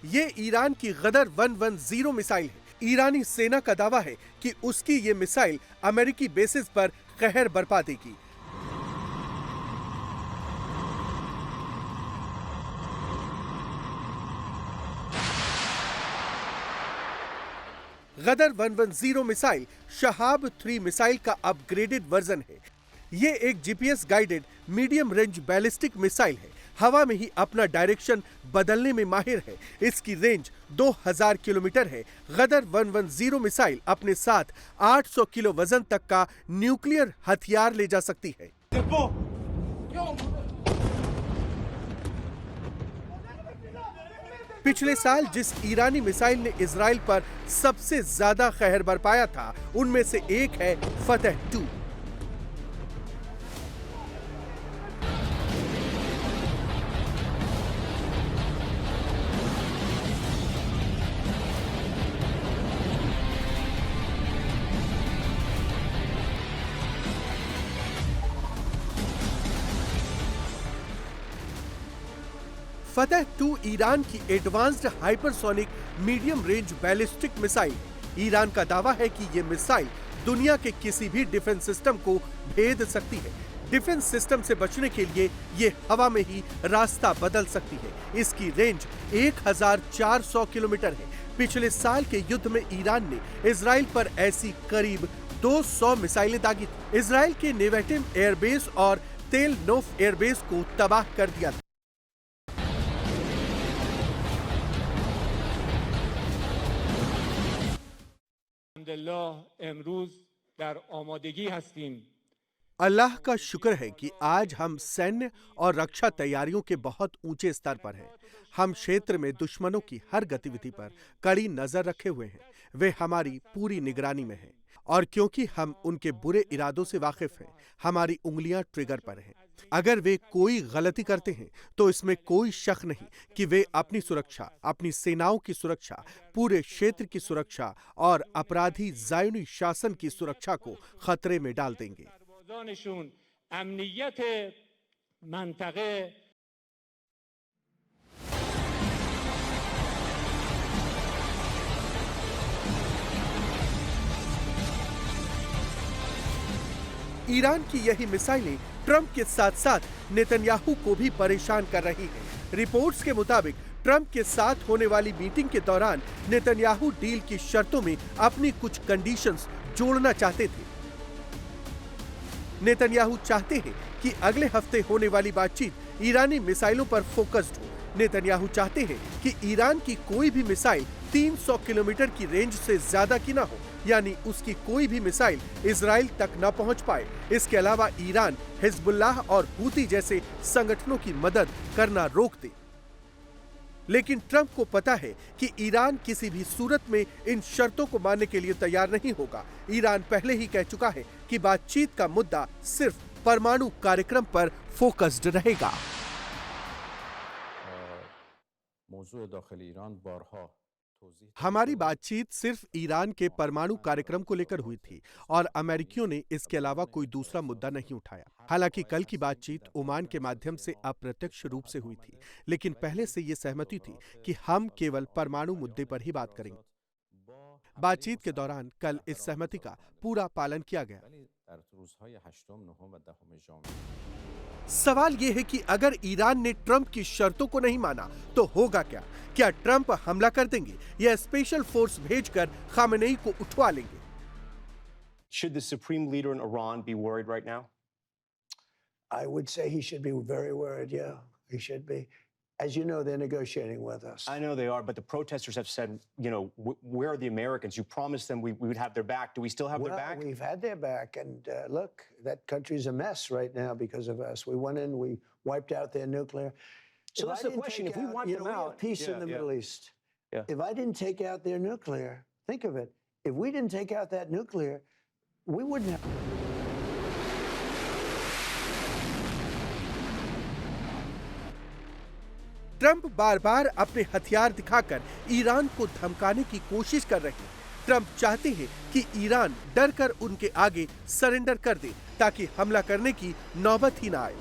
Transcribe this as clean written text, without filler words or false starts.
ये ईरान की गदर 110 मिसाइल है। ईरानी सेना का दावा है कि उसकी ये मिसाइल अमेरिकी बेसिस पर कहर बरपा देगी। गदर 110 मिसाइल शहाब 3 मिसाइल का अपग्रेडेड वर्जन है। ये एक GPS guided medium range ballistic missile है। हवा में ही अपना डायरेक्शन बदलने में माहिर है। इसकी रेंज 2000 किलोमीटर है। गदर 110 मिसाइल अपने साथ 800 किलो वजन तक का न्यूक्लियर हथियार ले जा सकती है। पिछले साल जिस ईरानी मिसाइल ने इजराइल पर सबसे ज्यादा कहर बरपाया था, उनमें से एक है फतह 2। फतह 2 ईरान की advanced hypersonic medium range ballistic missile है। ईरान का दावा है कि यह मिसाइल दुनिया के किसी भी डिफेंस सिस्टम को भेद सकती है। डिफेंस सिस्टम से बचने के लिए यह हवा में ही रास्ता बदल सकती है। इसकी रेंज 1400 किलोमीटर है। पिछले साल के युद्ध में ईरान ने इजराइल पर ऐसी करीब 200 मिसाइलें दागी थी। इजराइल के नेवेटिम एयरबेस और तेल नोफ एयरबेस को तबाह कर दिया था। अल्लाह का शुक्र है कि आज हम सैन्य और रक्षा तैयारियों के बहुत ऊंचे स्तर पर हैं। हम क्षेत्र में दुश्मनों की हर गतिविधि पर कड़ी नजर रखे हुए हैं। वे हमारी पूरी निगरानी में हैं और क्योंकि हम उनके बुरे इरादों से वाकिफ हैं, हमारी उंगलियां ट्रिगर पर हैं। अगर वे कोई गलती करते हैं तो इसमें कोई शक नहीं कि वे अपनी सुरक्षा, अपनी सेनाओं की सुरक्षा, पूरे क्षेत्र की सुरक्षा और अपराधी ज़ायोनी शासन की सुरक्षा को खतरे में डाल देंगे। ईरान की यही मिसाइलें ट्रंप के साथ साथ नेतन्याहू को भी परेशान कर रही हैं। रिपोर्ट्स के मुताबिक ट्रंप के साथ होने वाली मीटिंग के दौरान नेतन्याहू डील की शर्तों में अपनी कुछ कंडीशंस जोड़ना चाहते थे। नेतन्याहू चाहते हैं कि अगले हफ्ते होने वाली बातचीत ईरानी मिसाइलों पर फोकस्ड हो। नेतन्याहू चाहते हैं कि ईरान की कोई भी मिसाइल 300 किलोमीटर की रेंज से ज्यादा की ना हो, यानी उसकी कोई भी मिसाइल इजराइल तक न पहुंच पाए। इसके अलावा ईरान हिजबुल्लाह और हूती जैसे संगठनों की मदद करना रोक दे। लेकिन ट्रंप को पता है कि ईरान किसी भी सूरत में इन शर्तों को मानने के लिए तैयार नहीं होगा। ईरान पहले ही कह चुका है कि बातचीत का मुद्दा सिर्फ परमाणु कार्यक्रम पर फोकस्ड रहेगा। हमारी बातचीत सिर्फ ईरान के परमाणु कार्यक्रम को लेकर हुई थी और अमेरिकियों ने इसके अलावा कोई दूसरा मुद्दा नहीं उठाया। हालांकि कल की बातचीत ओमान के माध्यम से अप्रत्यक्ष रूप से हुई थी, लेकिन पहले से ये सहमति थी कि हम केवल परमाणु मुद्दे पर ही बात करेंगे। बातचीत के दौरान कल इस सहमति का पूरा पालन किया गया। सवाल यह है कि अगर ईरान ने ट्रंप की शर्तों को नहीं माना तो होगा क्या? क्या ट्रंप हमला कर देंगे या स्पेशल फोर्स भेजकर खामेनेई को उठवा लेंगे? Should the supreme leader in Iran be worried right now? I would say he should be very worried. Yeah, he should be. As you know, they're negotiating with us. I know they are, but the protesters have said, you know, where are the Americans? You promised them we would have their back. Do we still have their back? Well, we've had their back, and look, that country's a mess right now because of us. We went in, we wiped out their nuclear. So that's the question. If we want them out, we have peace in the Middle East. Yeah. If I didn't take out their nuclear, think of it. If we didn't take out that nuclear, we wouldn't have. Trump बार बार अपने हथियार दिखाकर Iran को धमकाने की कोशिश कर रहे हैं। ट्रंप चाहते हैं कि ईरान डरकर उनके आगे सरेंडर कर दे ताकि हमला करने की नौबत ही ना आए।